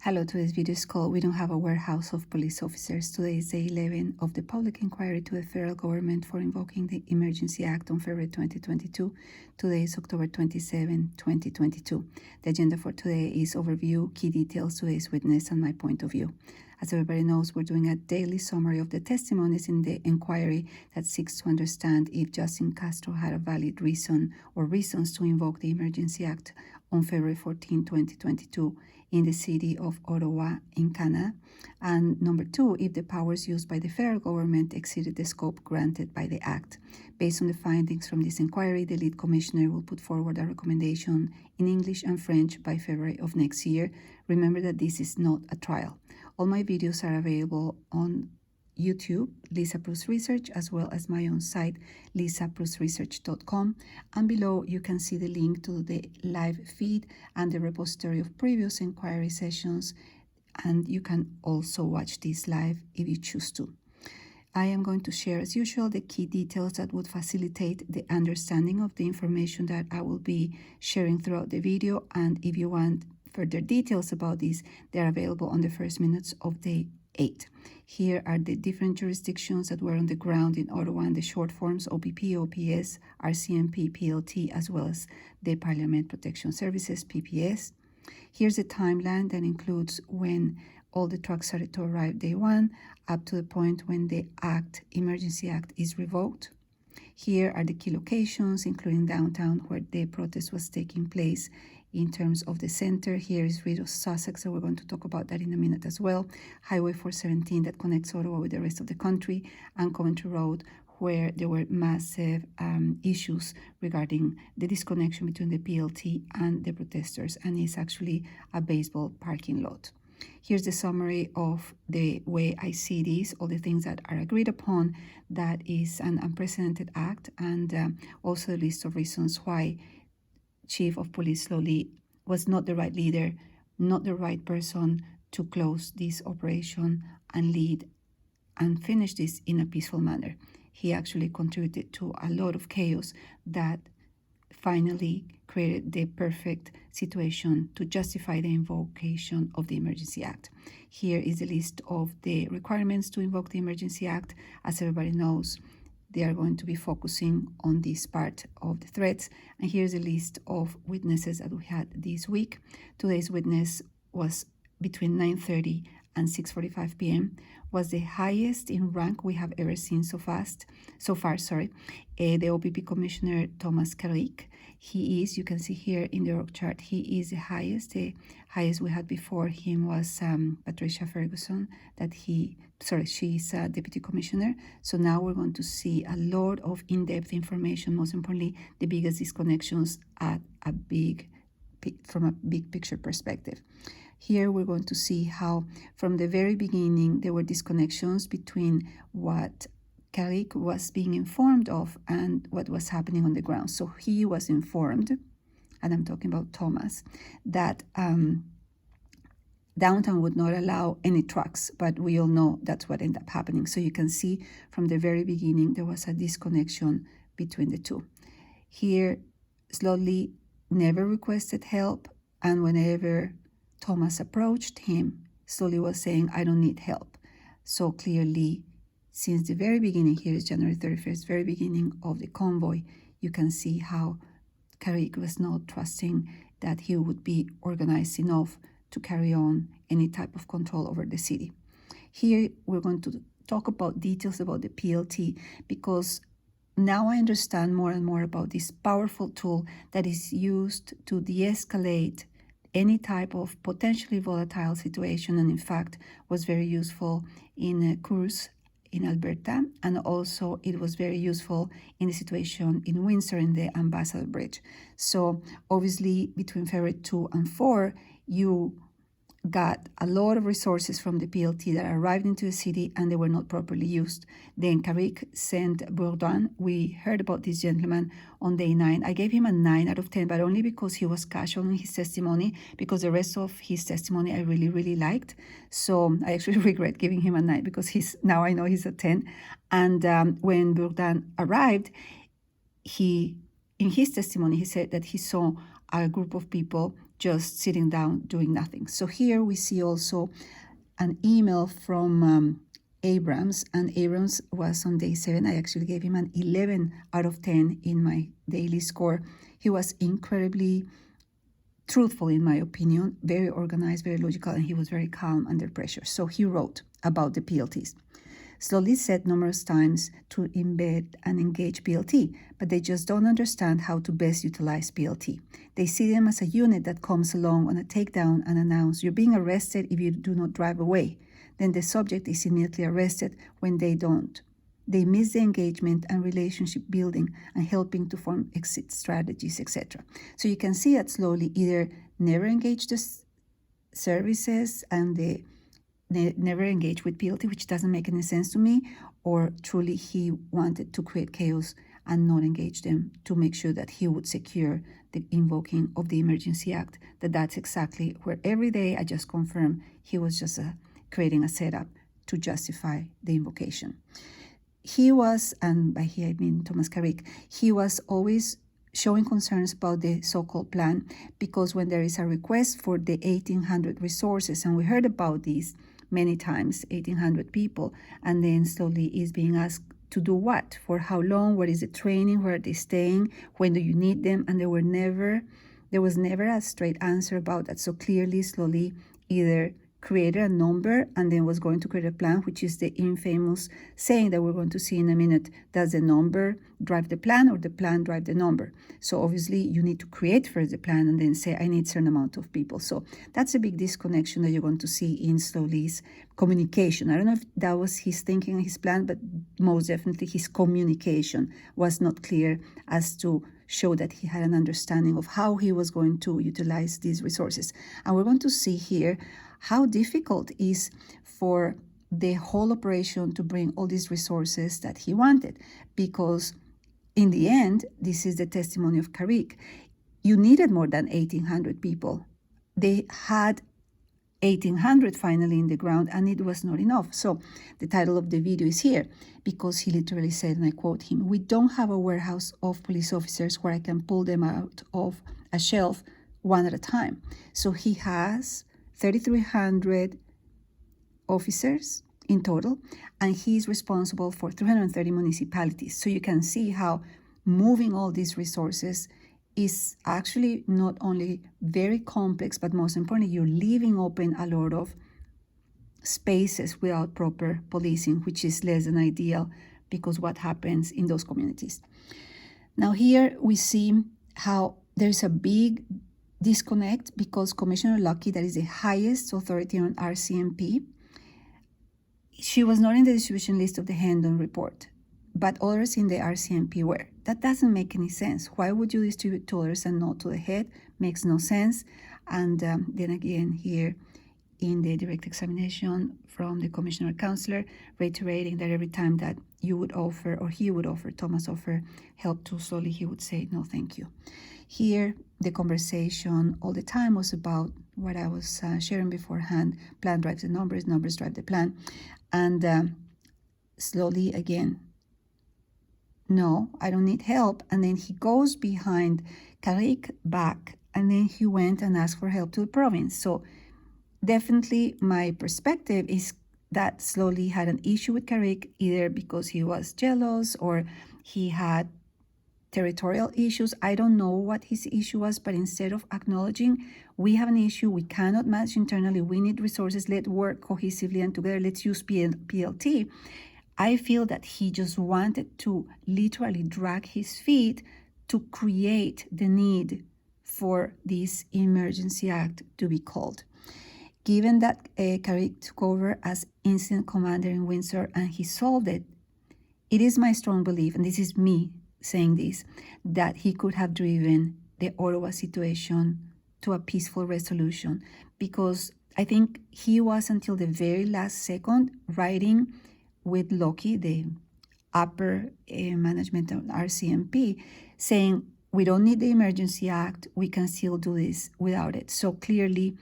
Hello, today's video is called We Don't Have a Warehouse of Police Officers. Today is day 11 of the public inquiry to the federal government for invoking the Emergency Act on February 2022. Today is October 27, 2022. The agenda for today is overview, key details, today's witness, and my point of view. As everybody knows, we're doing a daily summary of the testimonies in the inquiry that seeks to understand if Justin Castro had a valid reason or reasons to invoke the Emergency Act on February 14, 2022 in the city of Ottawa in Canada. And number two, if the powers used by the federal government exceeded the scope granted by the Act. Based on the findings from this inquiry, the lead commissioner will put forward a recommendation in English and French by February of next year. Remember that this is not a trial. All my videos are available on YouTube, Lisa Prus Research, as well as my own site, lisaprusresearch.com. And below you can see the link to the live feed and the repository of previous inquiry sessions. And you can also watch this live if you choose to. I am going to share, as usual, the key details that would facilitate the understanding of the information that I will be sharing throughout the video. And if you want further details about this, they're available on the first minutes of day 8. Here are the different jurisdictions that were on the ground in Ottawa and the short forms OPP, OPS, RCMP, PLT, as well as the Parliament Protection Services, PPS. Here's a timeline that includes when all the trucks started to arrive day 1 up to the point when the Emergency Act is revoked. Here are the key locations, including downtown where the protest was taking place. In terms of the center, here is Rideau, Sussex, so we're going to talk about that in a minute as well. Highway 417 that connects Ottawa with the rest of the country, and Coventry Road, where there were massive issues regarding the disconnection between the PLT and the protesters, and it's actually a baseball parking lot. Here's the summary of the way I see this, all the things that are agreed upon. That is an unprecedented act, and also a list of reasons why Chief of Police Slowly was not the right leader, not the right person to close this operation and lead and finish this in a peaceful manner. He actually contributed to a lot of chaos that finally created the perfect situation to justify the invocation of the Emergency Act. Here is a list of the requirements to invoke the Emergency Act. As everybody knows, they are going to be focusing on this part of the threats. And here's a list of witnesses that we had this week. Today's witness was between 9:30 and 6:45 p.m. was the highest in rank we have ever seen so far. The OPP Commissioner Thomas Carrique. He is, you can see here in the org chart, he is the highest. The highest we had before him was Patricia Ferguson, she's a deputy commissioner. So now we're going to see a lot of in-depth information, most importantly, the biggest disconnections from a big picture perspective. Here we're going to see how from the very beginning there were disconnections between what Carrique was being informed of and what was happening on the ground. So he was informed, and I'm talking about Thomas, that downtown would not allow any trucks, but we all know that's what ended up happening. So you can see from the very beginning there was a disconnection between the two. Here, Slowly never requested help, and whenever Thomas approached him, Slowly was saying, I don't need help. So clearly, since the very beginning, here is January 31st, very beginning of the convoy, you can see how Carrique was not trusting that he would be organized enough to carry on any type of control over the city. Here, we're going to talk about details about the PLT, because now I understand more and more about this powerful tool that is used to de-escalate any type of potentially volatile situation, and in fact was very useful in Cours in Alberta, and also it was very useful in the situation in Windsor in the Ambassador Bridge. So obviously between February 2 and 4, you got a lot of resources from the PLT that arrived into the city and they were not properly used. Then Carrique sent Bourdon. We heard about this gentleman on day 9. I gave him a 9 out of 10, but only because he was casual in his testimony, because the rest of his testimony I really, really liked. So I actually regret giving him a 9 because now I know he's a 10. And when Bourdon arrived, in his testimony, he said that he saw a group of people just sitting down doing nothing. So here we see also an email from Abrams, and Abrams was on day 7. I actually gave him an 11 out of 10 in my daily score. He was incredibly truthful, in my opinion, very organized, very logical, and he was very calm under pressure. So he wrote about the PLTs. Slowly said numerous times to embed and engage PLT, but they just don't understand how to best utilize PLT. They see them as a unit that comes along on a takedown and announce, "You're being arrested if you do not drive away." Then the subject is immediately arrested when they don't. They miss the engagement and relationship building and helping to form exit strategies, etc. So you can see that Slowly either never engaged the services and they never engaged with PLT, which doesn't make any sense to me, or truly he wanted to create chaos and not engage them to make sure that he would secure the invoking of the Emergency Act. That's exactly where every day I just confirm he was just creating a setup to justify the invocation. He was, and by he I mean Thomas Carrique, he was always showing concerns about the so-called plan, because when there is a request for the 1,800 resources, and we heard about these many times, 1,800 people, and then Slowly is being asked to do what, for how long, what is the training, where are they staying, when do you need them, and there was never a straight answer about that. So clearly Slowly either created a number and then was going to create a plan, which is the infamous saying that we're going to see in a minute. Does the number drive the plan or the plan drive the number? So obviously you need to create first the plan and then say, I need a certain amount of people. So that's a big disconnection that you're going to see in Slowly's communication. I don't know if that was his thinking and his plan, but most definitely his communication was not clear as to show that he had an understanding of how he was going to utilize these resources. And we're going to see here how difficult it is for the whole operation to bring all these resources that he wanted. Because in the end, this is the testimony of Carrique, you needed more than 1,800 people. They had 1,800 finally in the ground, and it was not enough. So the title of the video is here because he literally said, and I quote him, "We don't have a warehouse of police officers where I can pull them out of a shelf one at a time." So he has 3,300 officers in total, and he's responsible for 330 municipalities. So you can see how moving all these resources is actually not only very complex, but most importantly, you're leaving open a lot of spaces without proper policing, which is less than ideal, because what happens in those communities. Now here we see how there's a big disconnect, because Commissioner Lucky, that is the highest authority on RCMP, she was not in the distribution list of the Hendon report, but others in the RCMP were. That doesn't make any sense. Why would you distribute to others and not to the head? Makes no sense. And then again here in the direct examination from the Commissioner Counselor, reiterating that every time that you would offer, or he would offer, Thomas offer help to Slowly, he would say, no, thank you. Here, the conversation all the time was about what I was sharing beforehand. Plan drives the numbers, numbers drive the plan. And Slowly, again, no, I don't need help. And then he goes behind Carrique back, and then he went and asked for help to the province. So definitely my perspective is that Slowly had an issue with Carrique, either because he was jealous or he had territorial issues. I don't know what his issue was, but instead of acknowledging we have an issue, we cannot manage internally, we need resources, let's work cohesively and together, let's use PLT, I feel that he just wanted to literally drag his feet to create the need for this Emergency Act to be called. Given that Carrique took over as incident commander in Windsor and he solved it, it is my strong belief, and this is me saying this, that he could have driven the Ottawa situation to a peaceful resolution, because I think he was until the very last second writing with Loki, the upper management of RCMP, saying we don't need the Emergency Act, we can still do this without it. So clearly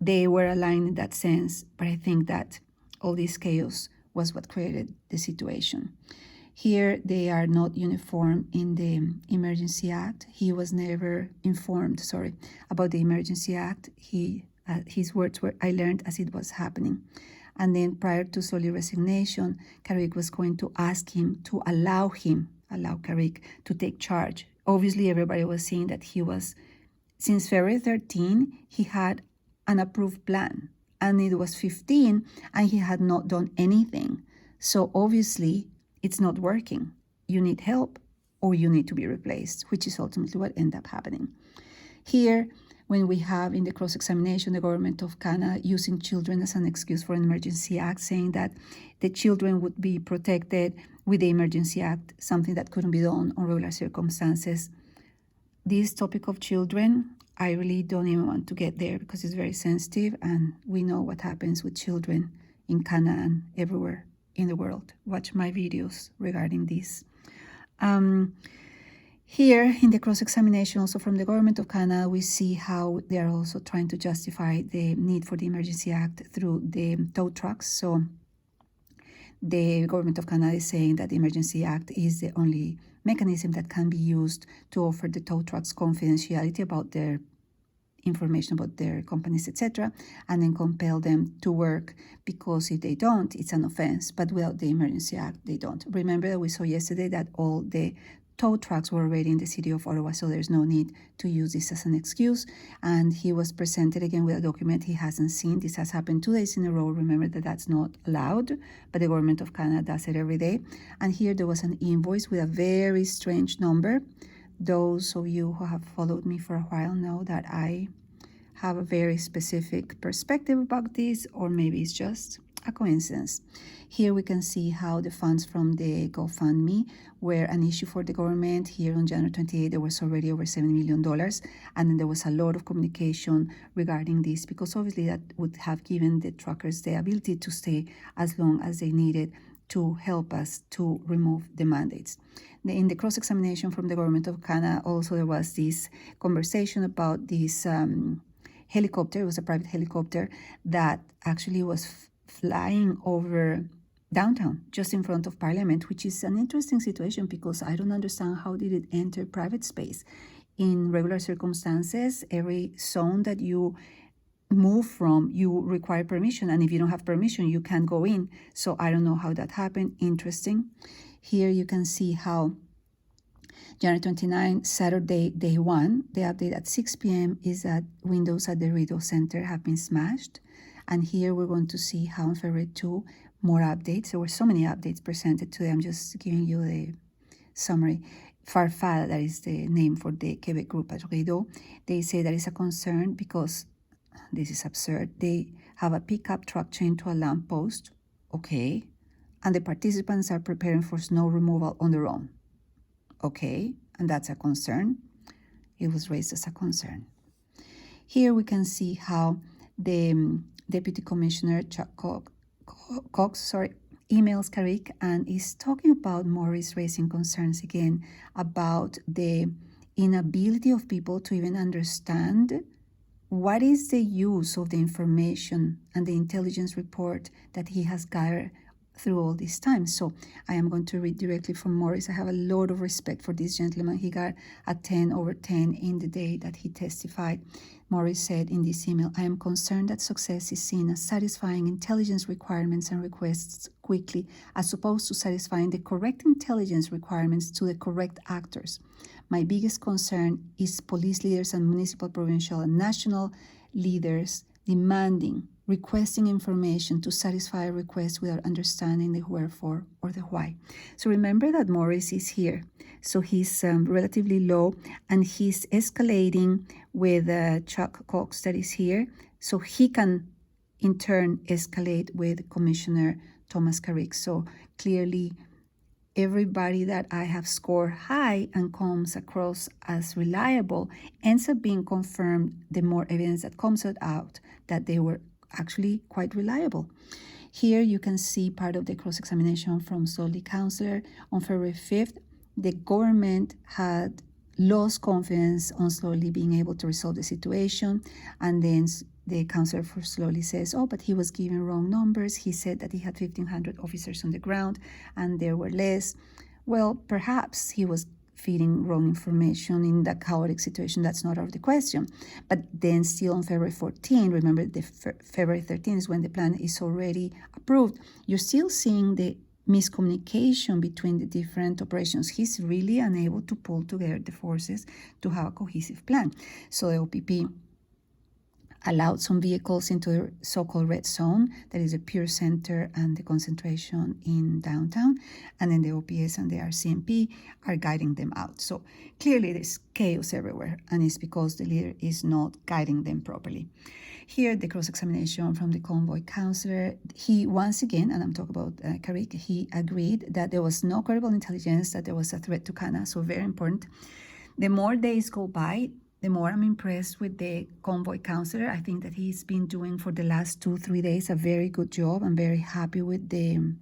they were aligned in that sense, but I think that all this chaos was what created the situation. Here, they are not uniform in the Emergency Act. He was never informed, about the Emergency Act. His words were, "I learned as it was happening." And then prior to Solly's resignation, Carrique was going to ask him to allow Carrique to take charge. Obviously, everybody was seeing that since February 13, he had an approved plan. And it was 15, and he had not done anything. So obviously, it's not working. You need help, or you need to be replaced, which is ultimately what ended up happening. Here, when we have in the cross-examination the government of Canada using children as an excuse for an Emergency Act, saying that the children would be protected with the Emergency Act, something that couldn't be done on regular circumstances. This topic of children, I really don't even want to get there because it's very sensitive, and we know what happens with children in Canada and everywhere in the world. Watch my videos regarding this. Here in the cross-examination also from the government of Canada, we see how they are also trying to justify the need for the Emergency Act through the tow trucks. So the government of Canada is saying that the Emergency Act is the only mechanism that can be used to offer the tow trucks confidentiality about their information about their companies, etc., and then compel them to work, because if they don't, it's an offense. But without the Emergency Act, they don't. Remember that we saw yesterday that all the tow trucks were already in the city of Ottawa, so there's no need to use this as an excuse. And he was presented again with a document he hasn't seen. This has happened 2 days in a row. Remember that that's not allowed, but the government of Canada does it every day. And here there was an invoice with a very strange number. Those of you who have followed me for a while know that I have a very specific perspective about this, or maybe it's just a coincidence. Here we can see how the funds from the GoFundMe were an issue for the government. Here on January 28, there was already over $7 million. And then there was a lot of communication regarding this, because obviously that would have given the truckers the ability to stay as long as they needed to help us to remove the mandates. In the cross-examination from the government of Canada, also there was this conversation about this helicopter. It was a private helicopter that actually was flying over downtown, just in front of Parliament, which is an interesting situation because I don't understand how did it enter private space. In regular circumstances, every zone that you move from, you require permission, and if you don't have permission, you can't go in. So I don't know how that happened. Interesting. Here you can see how January 29, Saturday, day 1, the update at 6 p.m. is that windows at the Rideau Center have been smashed. And here we're going to see how on February 2, more updates. There were so many updates presented today. I'm just giving you the summary. Farfad, that is the name for the Quebec group at Rideau, they say that is a concern because this is absurd. They have a pickup truck chained to a lamppost, okay, and the participants are preparing for snow removal on their own, okay, and that's a concern. It was raised as a concern. Here we can see how the Deputy Commissioner Cox emails Carrique and is talking about Maurice raising concerns again about the inability of people to even understand what is the use of the information and the intelligence report that he has gathered through all this time. So I am going to read directly from Maurice. I have a lot of respect for this gentleman. He got a 10/10 in the day that he testified. Maurice said in this email, I am concerned that success is seen as satisfying intelligence requirements and requests quickly, as opposed to satisfying the correct intelligence requirements to the correct actors. My biggest concern is police leaders and municipal, provincial, and national leaders demanding, requesting information to satisfy a request without understanding the wherefore or the why. So remember that Maurice is here. So he's relatively low, and he's escalating with Chuck Cox that is here. So he can, in turn, escalate with Commissioner Thomas Carrique. So clearly, everybody that I have scored high and comes across as reliable ends up being confirmed the more evidence that comes out that they were actually quite reliable. Here you can see part of the cross-examination from Solly Councillor. On February 5th, the government had lost confidence on Solly being able to resolve the situation, and then the counselor for slowly says, oh, but he was given wrong numbers. He said that he had 1,500 officers on the ground and there were less. Well, perhaps he was feeding wrong information in that chaotic situation. That's not out of the question. But then still on February 14, remember the February 13 is when the plan is already approved. You're still seeing the miscommunication between the different operations. He's really unable to pull together the forces to have a cohesive plan. So the OPP allowed some vehicles into the so-called red zone, that is the pure center and the concentration in downtown, and then the OPS and the RCMP are guiding them out. So clearly there's chaos everywhere, and it's because the leader is not guiding them properly. Here, the cross-examination from the convoy counselor, he once again, and I'm talking about Carrique, he agreed that there was no credible intelligence, that there was a threat to Cana, so very important. The more days go by, the more I'm impressed with the convoy counselor. I think that he's been doing for the last 2-3 days a very good job. I'm very happy with the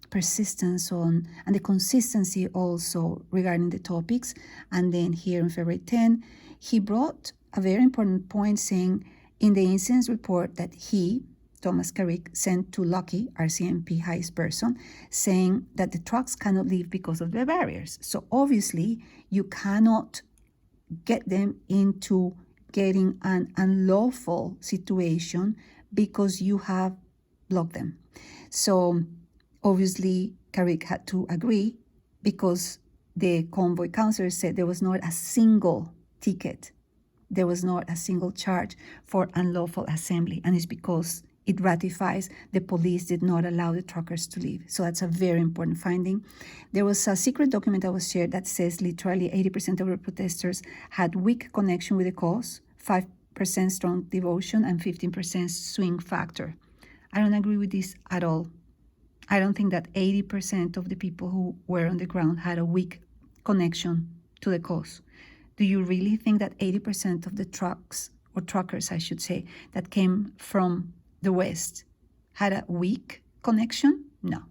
persistence on and the consistency also regarding the topics. And then here on February 10, he brought a very important point saying in the incident report that he, Thomas Carrique, sent to Lucky, RCMP highest person, saying that the trucks cannot leave because of the barriers. So obviously you cannot get them into getting an unlawful situation because you have blocked them. So obviously Carrique had to agree because the convoy counselor said there was not a single ticket, there was not a single charge for unlawful assembly, and it's because it ratifies the police did not allow the truckers to leave. So that's a very important finding. There was a secret document that was shared that says literally 80% of the protesters had weak connection with the cause, 5% strong devotion, and 15% swing factor. I don't agree with this at all. I don't think that 80% of the people who were on the ground had a weak connection to the cause. Do you really think that 80% of the trucks, or truckers I should say, that came from the West had a weak connection? No.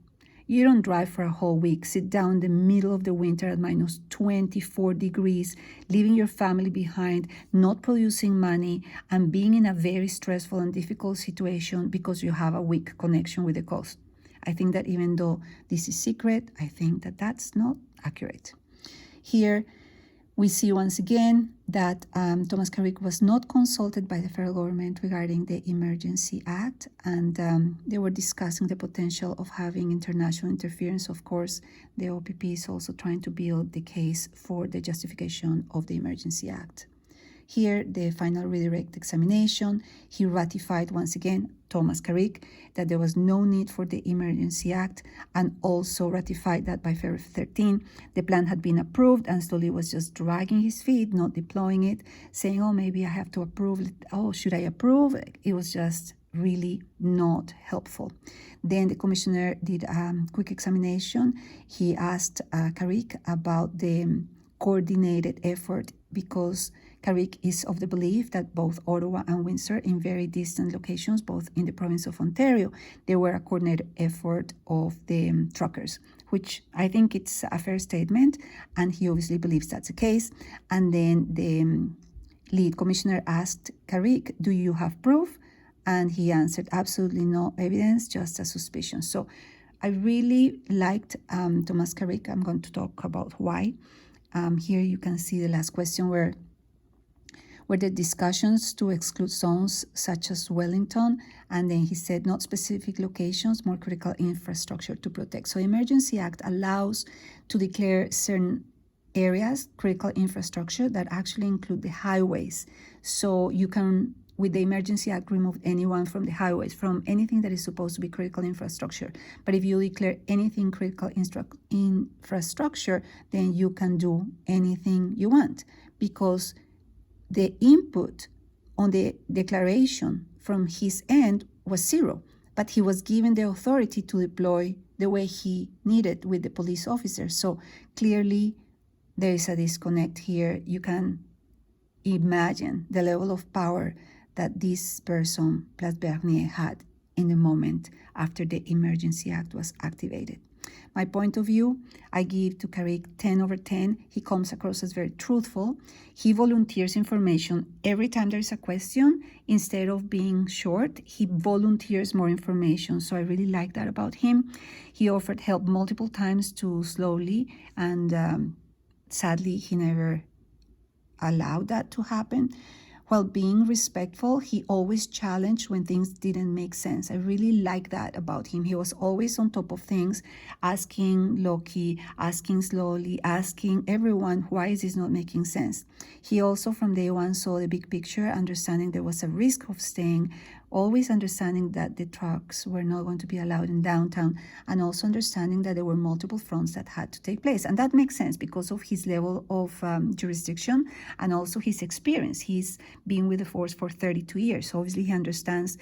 You don't drive for a whole week, sit down in the middle of the winter at minus 24 degrees, leaving your family behind, not producing money, and being in a very stressful and difficult situation because you have a weak connection with the cause. I think that even though this is secret, I think that that's not accurate. Here, we see once again that Thomas Carrique was not consulted by the federal government regarding the Emergency Act, and they were discussing the potential of having international interference. Of course, the OPP is also trying to build the case for the justification of the Emergency Act. Here, the final redirect examination, he ratified once again, Thomas Carrique, that there was no need for the Emergency Act, and also ratified that by February 13, the plan had been approved and Stoli was just dragging his feet, not deploying it, saying, oh, maybe I have to approve it. Oh, should I approve? It was just really not helpful. Then the commissioner did a quick examination. He asked Carrique about the coordinated effort because Carrique is of the belief that both Ottawa and Windsor, in very distant locations, both in the province of Ontario, there were a coordinated effort of the truckers, which I think it's a fair statement, and he obviously believes that's the case. And then the lead commissioner asked Carrique, do you have proof? And he answered, absolutely no evidence, just a suspicion. So I really liked Thomas Carrique. I'm going to talk about why. Here you can see the last question were the discussions to exclude zones such as Wellington, and then he said not specific locations, more critical infrastructure to protect. So Emergency Act allows to declare certain areas, critical infrastructure, that actually include the highways. So you can, with the Emergency Act, remove anyone from the highways, from anything that is supposed to be critical infrastructure. But if you declare anything critical infrastructure, then you can do anything you want, because the input on the declaration from his end was zero, but he was given the authority to deploy the way he needed with the police officers. So clearly there is a disconnect here. You can imagine the level of power that this person, Place Bernier, had in the moment after the Emergency Act was activated. my point of view, I give to Carrique 10 over 10. He comes across as very truthful. He volunteers information every time there's a question. Instead of being short, he volunteers more information. So I really like that about him. He offered help multiple times to Slowly, and sadly, he never allowed that to happen. While being respectful, he always challenged when things didn't make sense. I really like that about him. He was always on top of things, asking Loki, asking Slowly, asking everyone, why is this not making sense? He also from day one saw the big picture, understanding there was a risk of staying, always understanding that the trucks were not going to be allowed in downtown, and also understanding that there were multiple fronts that had to take place. And that makes sense because of his level of jurisdiction and also his experience. He's been with the force for 32 years. So obviously he understands,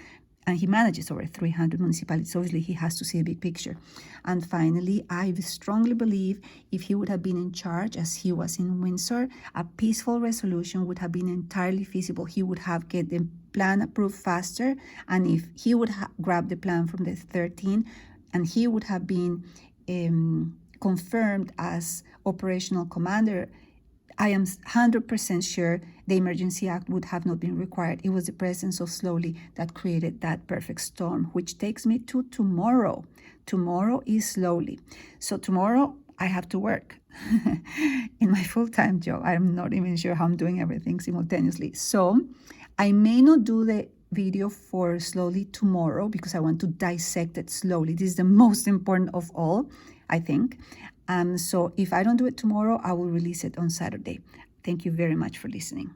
and he manages over 300 municipalities. Obviously he has to see a big picture. And finally, I strongly believe if he would have been in charge as he was in Windsor, a peaceful resolution would have been entirely feasible. He would have get the plan approved faster, and if he would grab the plan from the 13 and he would have been confirmed as operational commander, I am 100% sure the Emergency Act would have not been required. It was the presence of Slowly that created that perfect storm, which takes me to tomorrow. Tomorrow is Slowly. So tomorrow I have to work in my full-time job. I'm not even sure how I'm doing everything simultaneously. So I may not do the video for Slowly tomorrow because I want to dissect it slowly. This is the most important of all, I think. So if I don't do it tomorrow, I will release it on Saturday. Thank you very much for listening.